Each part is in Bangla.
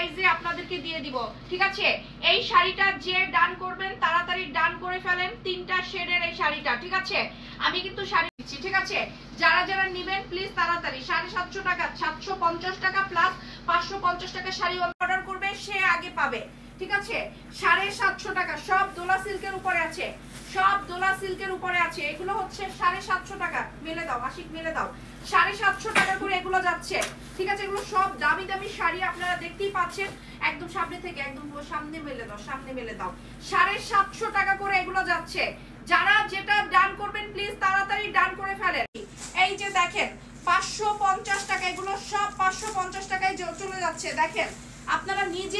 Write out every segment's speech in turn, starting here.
প্রাইসে আপনাদেরকে দিয়ে দিব, ঠিক আছে? এই শাড়িটা যে ডান করবেন তাড়াতাড়ি ডান করে ফেলেন, 3টা শেডের এই শাড়িটা, ঠিক আছে? আমি কিন্তু শাড়ি দিচ্ছি, ঠিক আছে? যারা যারা নেবেন প্লিজ তাড়াতাড়ি। 750 টাকা, 750 টাকা প্লাস 550 টাকা শাড়ি অর্ডার করবে সে আগে পাবে, ঠিক আছে? 750 টাকা, সব দোলা সিল্কের উপরে আছে, সব দোলা সিল্কের উপরে আছে। এগুলো হচ্ছে 750 টাকা। মেলে দাও আশিক, মেলে দাও। 750 টাকা করে এগুলো যাচ্ছে, ঠিক আছে? এগুলো সব দামি দামি শাড়ি, আপনারা দেখতেই পাচ্ছেন। একদম সামনে থেকে, একদম সামনে মেলে দাও, সামনে মেলে দাও। 750 টাকা করে এগুলো যাচ্ছে। যারা যেটা ডান করবেন প্লিজ তাড়াতাড়ি ডান করে ফেলেন। এই যে দেখেন 550 টাকা, এগুলো সব 550 টাকায় চলে যাচ্ছে। দেখেন আপনারা নিজে,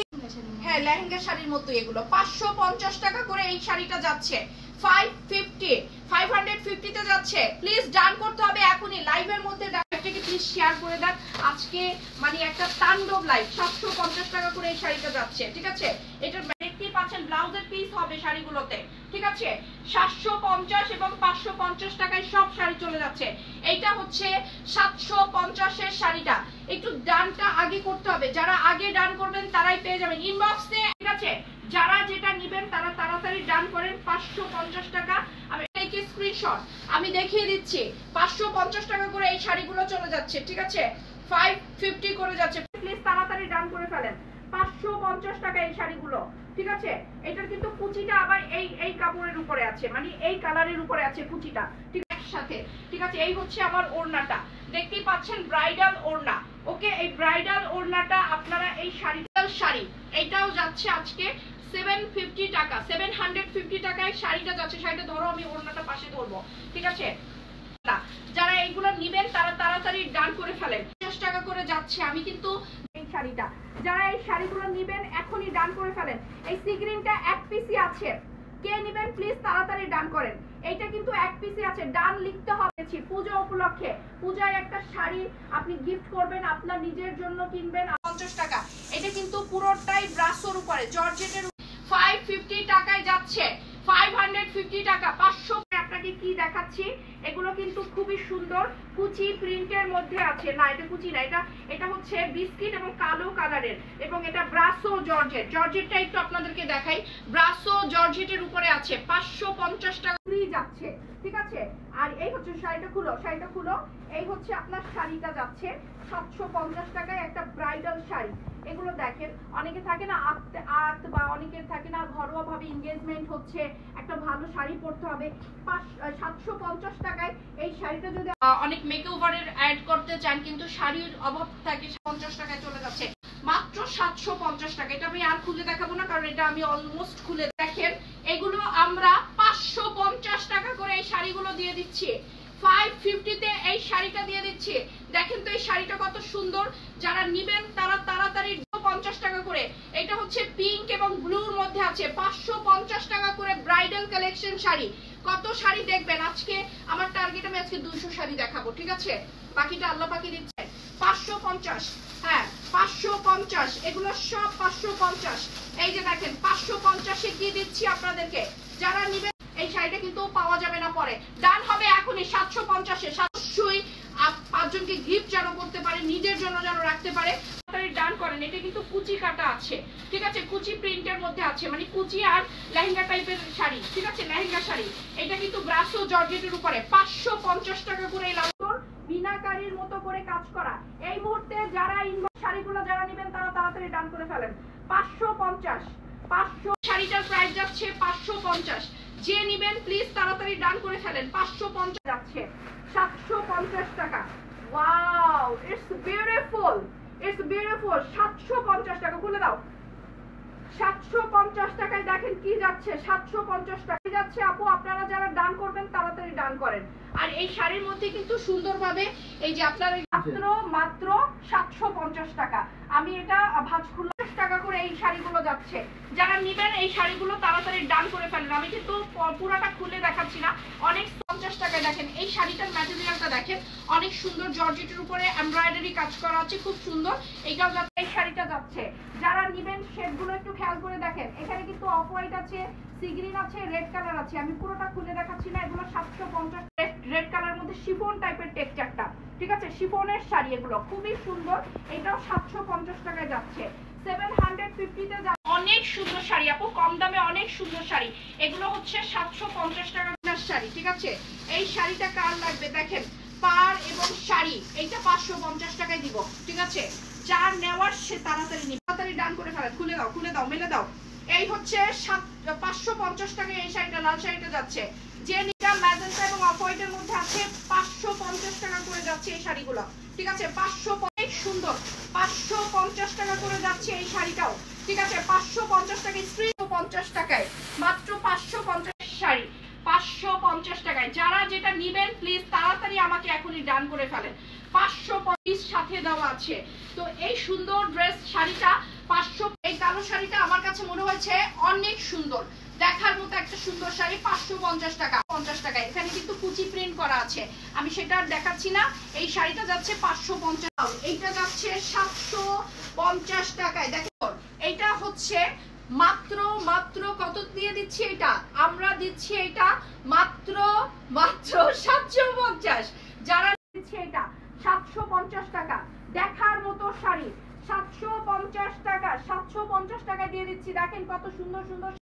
হ্যাঁ লেহেঙ্গা শাড়ির মতো এগুলো 550 টাকা করে এই শাড়িটা যাচ্ছে। 550 তে যাচ্ছে। প্লিজ ডান করতে হবে এখনই, লাইভের মধ্যে লাইভটাকে প্লিজ শেয়ার করে দেন। আজকে মানে একটা তাণ্ডব লাইভ। 750 টাকা করে এই শাড়িটা যাচ্ছে, ঠিক আছে? এটা দেখতেই পাচ্ছেন ব্লাউজের পিস হবে শাড়িগুলোতে, ঠিক আছে? 750 এবং 550 টাকায় সব শাড়ি চলে যাচ্ছে। এইটা হচ্ছে 750 এর শাড়িটা। একটু ডানটা আগে করতে হবে, যারা আগে ডান করবেন তারাই পেয়ে যাবেন ইনবক্সে, ঠিক আছে? যারা যেটা নেবেন তারা তাড়াতাড়ি ডান করেন। 550 টাকা, আমি এই স্ক্রিনশট আমি দেখিয়ে দিচ্ছি। 550 টাকা করে এই শাড়িগুলো চলে যাচ্ছে, ঠিক আছে? 550 করে যাচ্ছে। প্লিজ তাড়াতাড়ি ডান করে ফেলেন। 550 টাকা এই শাড়িগুলো, ঠিক আছে? এটার কিন্তু কুচিটা আবার এই কাপড়ের উপরে আছে, মানে এই কালারের উপরে আছে কুচিটা, ঠিক সাথে, ঠিক আছে? এই হচ্ছে আমার ওড়নাটা, দেখতেই পাচ্ছেন ব্রাইডাল ওড়না। ওকে, এই ব্রাইডাল ওড়নাটা আপনারা এই শাড়ি এইটাও যাচ্ছে আজকে 750 টাকা, 750 টাকায় শাড়িটা যাচ্ছে। শাড়িটা ধরো, আমি ওড়নাটা পাশে ধরবো, ঠিক আছে? যারা এইগুলো নেবেন তারা তাড়াতাড়ি ডান করে ফেলেন। 50 টাকা করে যাচ্ছে। আমি কিন্তু এই শাড়িটা, যারা এই শাড়িগুলো নেবেন এখনই ডান করে ফেলেন। এই সি গ্রিনটা এক পিসি আছে, কে নেবেন প্লিজ তাড়াতাড়ি ডান করেন। এইটা কিন্তু এক পিসি আছে, ডান লিখতে হবে। পূজা উপলক্ষে, পূজায় একটা শাড়ি আপনি গিফট করবেন, আপনার নিজের জন্য কিনবেন। 50 টাকা। এটা কিন্তু পুরোটাই ব্রাসোর উপরে, জর্জেটের। 550 টাকায় যাচ্ছে। 550 টাকা। 500 আপনাকে কি দেখাচ্ছি, এগুলো কিন্তু খুবই সুন্দর কুচি প্রিন্টের মধ্যে আছে। না এটা কুচি না, এটা হচ্ছে বিস্কিট এবং কালো কালারের, এবং এটা ব্রাসো জর্জেট। জর্জেটটা একটু আপনাদেরকে দেখাই, ব্রাসো জর্জেটের উপরে আছে। 550 টাকা যাচ্ছে, ঠিক আছে? আর এই হচ্ছে শাড়িটা খুলো, শাড়িটা খুলো। এই হচ্ছে আপনার শাড়িটা যাচ্ছে 750 টাকায়, একটা ব্রাইডাল শাড়ি। এগুলো দেখেন, অনেকে থাকে না আর্ট, বা অনেকের থাকে না ঘরোয়া ভাবে এনগেজমেন্ট হচ্ছে, একটা ভালো শাড়ি পরতে হবে। 750 টাকায় এই শাড়িটা যদি অনেক মেকওভারের অ্যাড করতে চান কিন্তু শাড়ির অভাব থাকে, 50 টাকায় চলে যাচ্ছে মাত্র 750 টাকা। এটা আমি আর খুলে দেখাবো না, কারণ এটা আমি অলমোস্ট খুলে। দেখেন এগুলো আমরা 550 টাকা করে এই শাড়িগুলো দিয়ে দিচ্ছি। 550 তে এই শাড়িটা দিয়ে দিচ্ছি। দেখেন তো এই শাড়িটা কত সুন্দর। যারা নেবেন তারা তাড়াতাড়ি 50 টাকা করে। এটা হচ্ছে পিঙ্ক এবং ব্লুর মধ্যে আছে। 550 টাকা করে ব্রাইডাল কালেকশন শাড়ি। কত শাড়ি দেখবেন আজকে? আমার টার্গেট আমি আজকে 200 শাড়ি দেখাবো, ঠিক আছে? বাকিটা আল্লাহ পাকি দিচ্ছে। 550, হ্যাঁ 550, এগুলো সব 550। এই যে দেখেন 550 এ কি দিচ্ছি আপনাদেরকে। যারা নেবেন এই শাড়িটা কিন্তু পাওয়া যাবে না পরে। ডান হবে এখনই 750 এ। 700 পাঁচজনকে গিফট যেন করতে পারে, নিজের জন্য যেন রাখতে পারে। ডান করেন। এটা কিন্তু কুচি কাটা আছে, ঠিক আছে? কুচি প্রিন্টের মধ্যে আছে, মানে কুচি আর লেহেঙ্গা টাইপের শাড়ি, ঠিক আছে? লেহেঙ্গা শাড়ি। এটা কিন্তু ব্রাসো জর্জেটের উপরে। 550 টাকা করে এই লাউর বিনাকারীর মতো করে কাজ করা। এই মুহূর্তে যারা ইনবক্স শাড়িগুলো যারা নেবেন তারা তাড়াতাড়ি ডান করে ফেলেন। 550, 500 শাড়িটার প্রাইস যাচ্ছে 550। যে নেবেন প্লিজ তাড়াতাড়ি ডান করে ফেলেন। 550 যাচ্ছে 750 টাকা। Wow, it's beautiful, it's beautiful. 750 টাকা। খুলে দাও। 750 টাকায় দেখেন কি যাচ্ছে। 750 টাকা যাচ্ছে। আপু আপনারা যারা ডান করবেন তাড়াতাড়ি ডান করেন। আর এই শাড়ির মধ্যে কিন্তু সুন্দরভাবে এই যে আপনার মাত্র 750 টাকা। আমি এটা ভাঁজ খুলে টাকা করে এই শাড়িগুলো যাচ্ছে। যারা নেবেন এই শাড়িগুলো তাড়াতাড়ি ডান করে ফেলেন। আমি কিন্তু পুরাটা খুলে দেখাচ্ছি না। অনেক 50 টাকায় দেখেন এই শাড়িটার ম্যাটেরিয়ালটা দেখেন, অনেক সুন্দর জর্জেটের উপরে এমব্রয়ডারি কাজ করা আছে, খুব সুন্দর। এইটাও যাচ্ছে, এই শাড়িটা যাচ্ছে। যারা নেবেন শেডগুলো একটু খেয়াল করে দেখেন। এখানে কিন্তু অফ হোয়াইট আছে, সি গ্রিন আছে, রেড কালার আছে। আমি পুরোটা খুলে দেখাচ্ছি না। এগুলো 750। রেড কালার মধ্যে শিফন টাইপের টেক্সচারটা, ঠিক আছে? শিফনের শাড়ি এগুলো খুবই সুন্দর। এটাও 750 টাকায় যাচ্ছে। 750 তে যাব। অনেক সুন্দর শাড়ি আপু, কম দামে অনেক সুন্দর শাড়ি। এগুলো হচ্ছে 750 টাকার শাড়ি, ঠিক আছে? এই শাড়িটা কার লাগবে দেখেন, পার এবং শাড়ি এইটা 550 টাকায় দিব, ঠিক আছে? যার নেওয়ার সে তাড়াতাড়ি নিন, তাড়াতাড়ি ডান করে ফেলেন। খুলে দাও, খুলে দাও, মেলে দাও। এই হচ্ছে 550 টাকায় এই শাড়িটা, লাল শাড়িটা যাচ্ছে। যে নিটা ম্যাজেন্টা এবং অফ হোয়াইটের মধ্যে আছে 550 টাকা করে যাচ্ছে এই শাড়িগুলো, ঠিক আছে? 500, অনেক সুন্দর, 550 টাকা করে যাচ্ছে এই শাড়িটাও, ঠিক আছে? 550 টাকায়, স্ক্রিন 50 টাকায়, মাত্র 550 শাড়ি 550 টাকায়। যারা যেটা নিবেন প্লিজ তাড়াতাড়ি আমাকে এখনই ডান করে ফেলেন। 550 সাথে দেওয়া আছে। তো এই সুন্দর ড্রেস শাড়িটা 500, এই কালো শাড়িটা আমার কাছে মনে হয়েছে অনেক সুন্দর, দেখার মতো একটা সুন্দর শাড়ি। 550 টাকা, 50 টাকায়। এখানে কিন্তু কুচি প্রিন্ট করা আছে, আমি সেটা আর দেখাচ্ছি না। এই শাড়িটা যাচ্ছে 550, এইটা যাচ্ছে 750 টাকায়। দেখো এইটা হচ্ছে মাত্র কত দিয়ে দিচ্ছি এটা আমরা, দিচ্ছি এটা মাত্র 750। যারা দিচ্ছে এটা 750 টাকা, দেখার মতো শাড়ি 750 টাকা, 750 টাকা দিয়ে দিচ্ছি। দেখেন কত সুন্দর সুন্দর